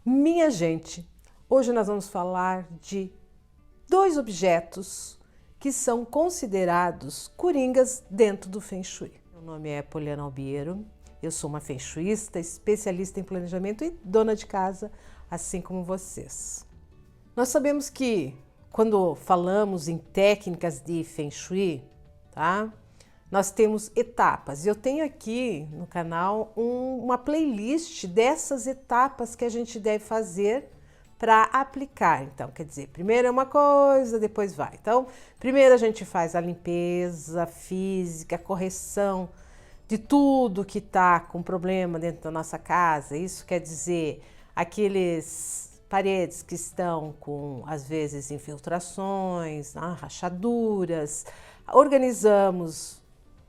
Minha gente, hoje nós vamos falar de dois objetos que são considerados coringas dentro do Feng Shui. Meu nome é Poliana Albiero, eu sou uma Feng Shuista, especialista em planejamento e dona de casa, assim como vocês. Nós sabemos que quando falamos em técnicas de Feng Shui, tá? Nós temos etapas. Eu tenho aqui no canal uma playlist dessas etapas que a gente deve fazer para aplicar. Então, quer dizer, primeiro é uma coisa, depois vai. Então, primeiro a gente faz a limpeza física, a correção de tudo que está com problema dentro da nossa casa. Isso quer dizer aqueles paredes que estão com, às vezes, infiltrações, rachaduras. Organizamos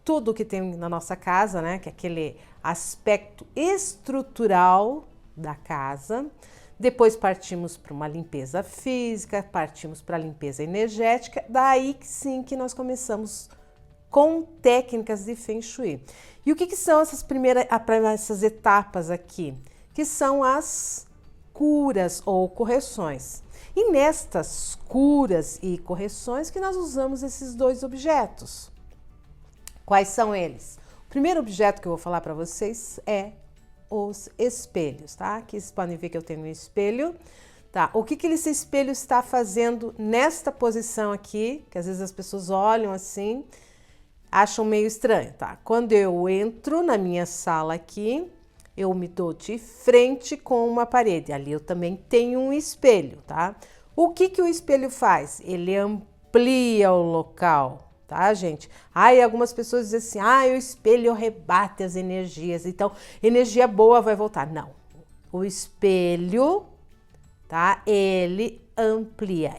tudo que tem na nossa casa, né? Que é aquele aspecto estrutural da casa. Depois partimos para uma limpeza física, partimos para a limpeza energética. Daí sim que nós começamos com técnicas de Feng Shui. E o que são essas etapas aqui? Que são as curas ou correções. E nestas curas e correções que nós usamos esses dois objetos. Quais são eles? O primeiro objeto que eu vou falar para vocês é os espelhos, tá? Aqui vocês podem ver que eu tenho um espelho, tá? O que esse espelho está fazendo nesta posição aqui, que às vezes as pessoas olham assim, acham meio estranho, tá? Quando eu entro na minha sala aqui, eu me dou de frente com uma parede. Ali eu também tenho um espelho, tá? O que o espelho faz? Ele amplia o local, tá, gente? E algumas pessoas dizem assim, o espelho rebate as energias, então energia boa vai voltar. Não, o espelho, tá? Ele amplia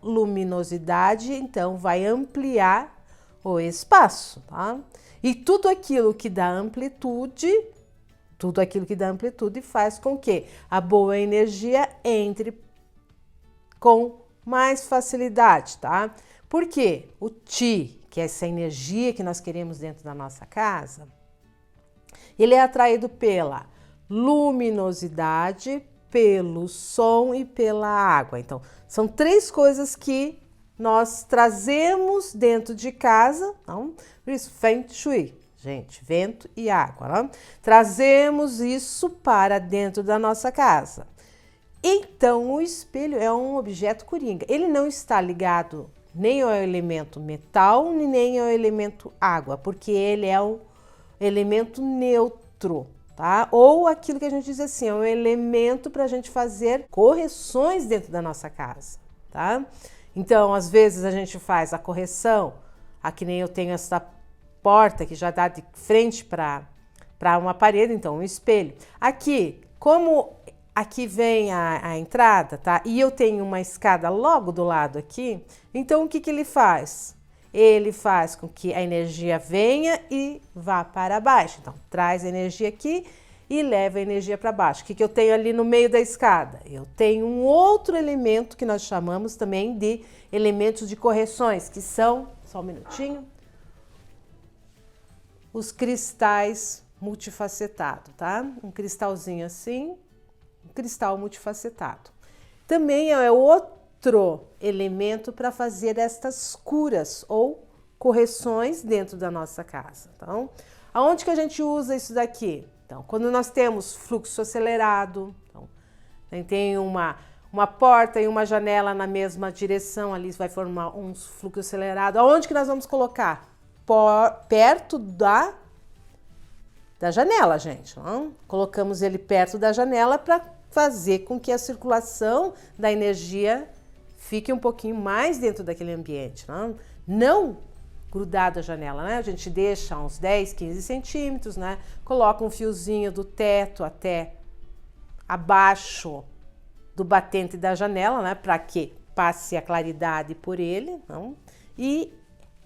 luminosidade, então vai ampliar o espaço, tá? E tudo aquilo que dá amplitude faz com que a boa energia entre com mais facilidade, tá? Porque o Qi, que é essa energia que nós queremos dentro da nossa casa, ele é atraído pela luminosidade, pelo som e pela água. Então, são três coisas que nós trazemos dentro de casa, então, por isso, Feng Shui, gente, vento e água, né? Trazemos isso para dentro da nossa casa. Então, o espelho é um objeto coringa. Ele não está ligado nem ao elemento metal, nem ao elemento água, porque ele é um elemento neutro, tá? Ou aquilo que a gente diz assim, é um elemento para a gente fazer correções dentro da nossa casa, tá? Então, às vezes a gente faz a correção, aqui nem eu tenho essa porta que já dá de frente para uma parede, então um espelho. Aqui, como aqui vem a entrada, tá? E eu tenho uma escada logo do lado aqui, então o que ele faz? Ele faz com que a energia venha e vá para baixo. Então, traz a energia aqui e leva a energia para baixo. O que eu tenho ali no meio da escada? Eu tenho um outro elemento que nós chamamos também de elementos de correções, que são, só um minutinho, os cristais multifacetados, tá? Um cristalzinho assim, um cristal multifacetado. Também é outro elemento para fazer estas curas ou correções dentro da nossa casa. Então, aonde que a gente usa isso daqui? Então, quando nós temos fluxo acelerado, então, tem uma porta e uma janela na mesma direção, ali vai formar um fluxo acelerado. Aonde que nós vamos colocar? Perto da janela, gente. Não? Colocamos ele perto da janela para fazer com que a circulação da energia fique um pouquinho mais dentro daquele ambiente. Não grudado à janela, né? A gente deixa uns 10, 15 centímetros, né? Coloca um fiozinho do teto até abaixo do batente da janela, né? Para que passe a claridade por ele, não? E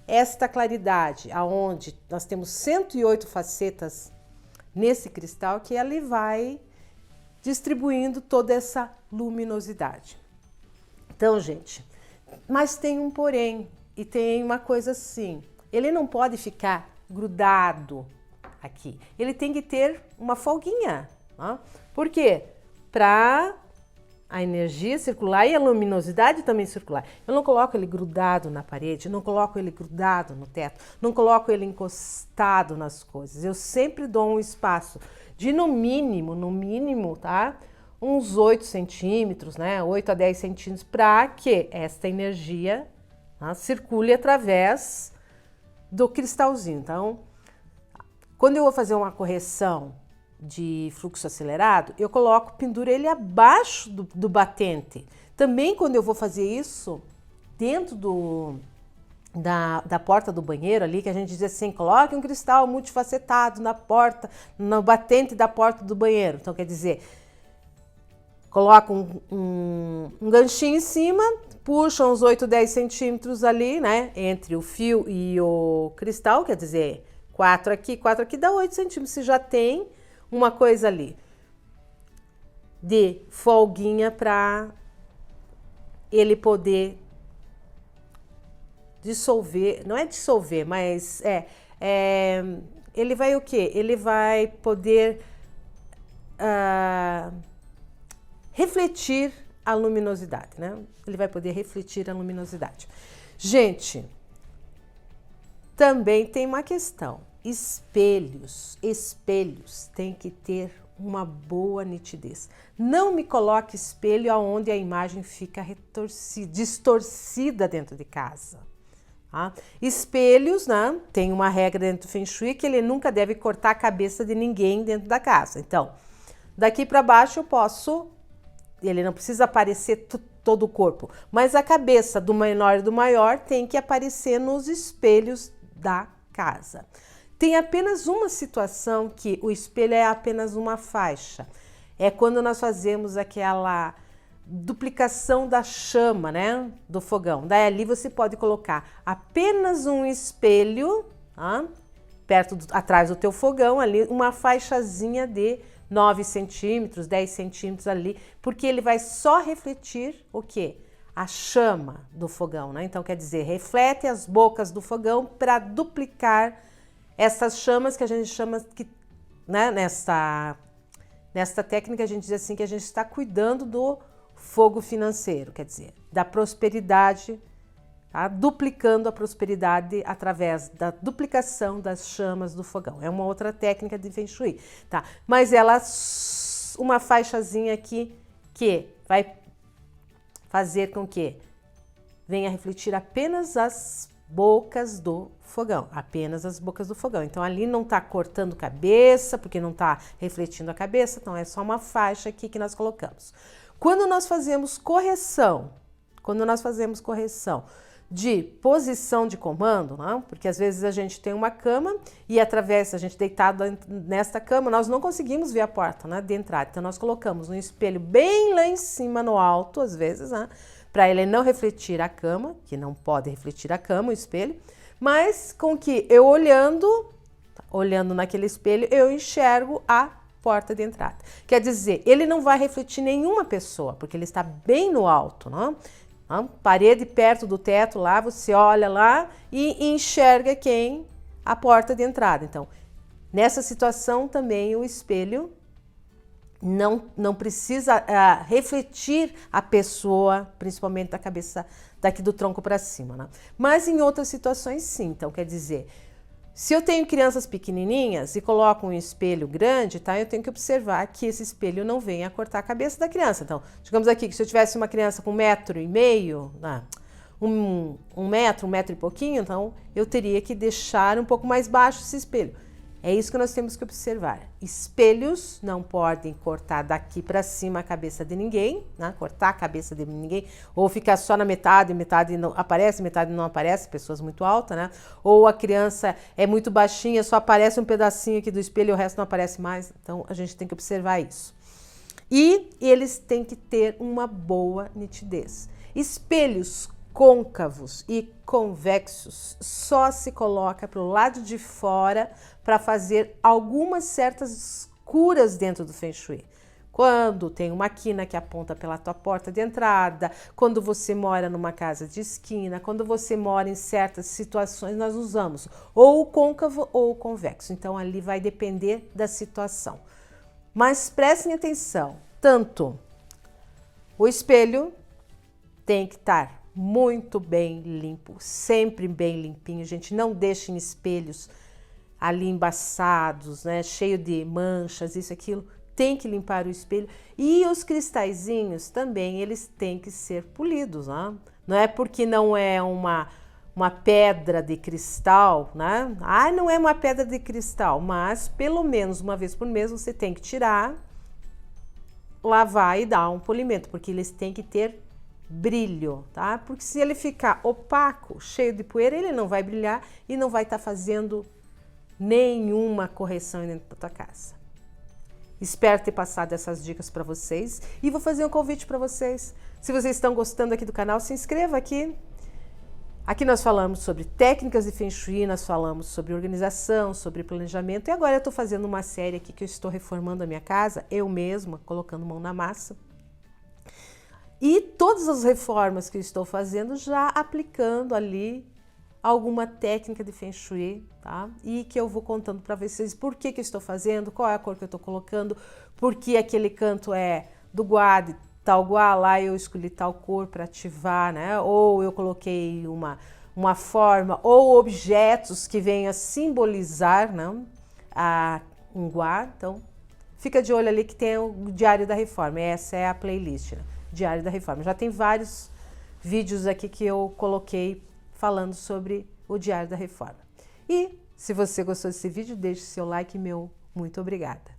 esta claridade, aonde nós temos 108 facetas nesse cristal, que ele vai distribuindo toda essa luminosidade. Então, gente, mas tem um porém, e tem uma coisa assim, ele não pode ficar grudado aqui, ele tem que ter uma folguinha, né? Por quê? para a energia circular e a luminosidade também circular. Eu não coloco ele grudado na parede, não coloco ele grudado no teto, não coloco ele encostado nas coisas. Eu sempre dou um espaço de no mínimo, tá? Uns 8 centímetros, né? 8 a 10 centímetros, para que esta energia, tá, circule através do cristalzinho. Então, quando eu vou fazer uma correção de fluxo acelerado, eu penduro ele abaixo do batente. Também quando eu vou fazer isso dentro da porta do banheiro ali, que a gente diz assim, coloque um cristal multifacetado na porta, no batente da porta do banheiro. Então quer dizer, coloca um ganchinho em cima, puxa uns 8, 10 centímetros ali, né, entre o fio e o cristal, quer dizer, 4 aqui, dá 8 centímetros. Você já tem uma coisa ali de folguinha para ele poder dissolver, não é dissolver, mas ele vai o quê? Ele vai poder refletir a luminosidade, né? Ele vai poder refletir a luminosidade. Gente, também tem uma questão. Espelhos têm que ter uma boa nitidez. Não me coloque espelho onde a imagem fica distorcida dentro de casa. Tá? Espelhos, né? Tem uma regra dentro do Feng Shui que ele nunca deve cortar a cabeça de ninguém dentro da casa. Então, daqui para baixo eu posso, ele não precisa aparecer todo o corpo, mas a cabeça do menor e do maior tem que aparecer nos espelhos da casa. Tem apenas uma situação que o espelho é apenas uma faixa. É quando nós fazemos aquela duplicação da chama, né, do fogão. Daí ali você pode colocar apenas um espelho, tá, atrás do teu fogão, ali uma faixazinha de 9 centímetros, 10 centímetros ali, porque ele vai só refletir o quê? A chama do fogão, né? Então, quer dizer, reflete as bocas do fogão para duplicar essas chamas que a gente chama, né, nesta técnica a gente diz assim que a gente está cuidando do fogo financeiro, quer dizer, da prosperidade, tá? Duplicando a prosperidade através da duplicação das chamas do fogão. É uma outra técnica de Feng Shui, tá? Mas uma faixazinha aqui que vai fazer com que venha refletir apenas as bocas do fogão, apenas as bocas do fogão. Então ali não está cortando cabeça, porque não está refletindo a cabeça, então é só uma faixa aqui que nós colocamos. Quando nós fazemos correção de posição de comando, né? Porque às vezes a gente tem uma cama e através, a gente deitado nesta cama, nós não conseguimos ver a porta, né, de entrada. Então nós colocamos um espelho bem lá em cima, no alto, às vezes, né, para ele não refletir a cama, que não pode refletir a cama, o espelho, mas com que eu olhando naquele espelho, eu enxergo a porta de entrada. Quer dizer, ele não vai refletir nenhuma pessoa, porque ele está bem no alto, né? Parede perto do teto lá, você olha lá e enxerga a porta de entrada. Então, nessa situação também o espelho não precisa refletir a pessoa, principalmente da cabeça, daqui do tronco para cima, né? Mas em outras situações sim. Então, quer dizer, se eu tenho crianças pequenininhas e coloco um espelho grande, tá? Eu tenho que observar que esse espelho não venha cortar a cabeça da criança. Então, digamos aqui que se eu tivesse uma criança com 1,5 metros, um metro e pouquinho, então eu teria que deixar um pouco mais baixo esse espelho. É isso que nós temos que observar. Espelhos não podem cortar daqui para cima a cabeça de ninguém, né? Cortar a cabeça de ninguém, ou ficar só na metade não aparece, metade não aparece, pessoas muito altas, né? Ou a criança é muito baixinha, só aparece um pedacinho aqui do espelho e o resto não aparece mais. Então a gente tem que observar isso. E eles têm que ter uma boa nitidez. Espelhos côncavos e convexos só se coloca para o lado de fora para fazer algumas certas curas dentro do Feng Shui. Quando tem uma quina que aponta pela tua porta de entrada, quando você mora numa casa de esquina, quando você mora em certas situações, nós usamos ou o côncavo ou o convexo. Então ali vai depender da situação. Mas prestem atenção, Portanto, o espelho tem que estar muito bem limpo, sempre bem limpinho, gente. Não deixem espelhos ali embaçados, né? Cheio de manchas, isso, aquilo. Tem que limpar o espelho. E os cristalzinhos também, eles têm que ser polidos, né? Não é porque não é uma pedra de cristal, né? Ah, não é uma pedra de cristal, mas pelo menos uma vez por mês você tem que tirar, lavar e dar um polimento, porque eles têm que ter brilho, tá? Porque se ele ficar opaco, cheio de poeira, ele não vai brilhar e não vai estar fazendo nenhuma correção dentro da tua casa. Espero ter passado essas dicas para vocês e vou fazer um convite para vocês. Se vocês estão gostando aqui do canal, se inscreva aqui. Aqui nós falamos sobre técnicas de Feng Shui, nós falamos sobre organização, sobre planejamento e agora eu estou fazendo uma série aqui que eu estou reformando a minha casa, eu mesma, colocando mão na massa. E todas as reformas que eu estou fazendo já aplicando ali alguma técnica de Feng Shui, tá? E que eu vou contando para vocês por que eu estou fazendo, qual é a cor que eu estou colocando, por que aquele canto é do Gua, de tal Gua, lá eu escolhi tal cor para ativar, né? Ou eu coloquei uma forma ou objetos que venham a simbolizar, né? Um Gua. Então, fica de olho ali que tem o Diário da Reforma, essa é a playlist, né? Diário da Reforma. Já tem vários vídeos aqui que eu coloquei falando sobre o Diário da Reforma. E se você gostou desse vídeo, deixe seu like, meu muito obrigada.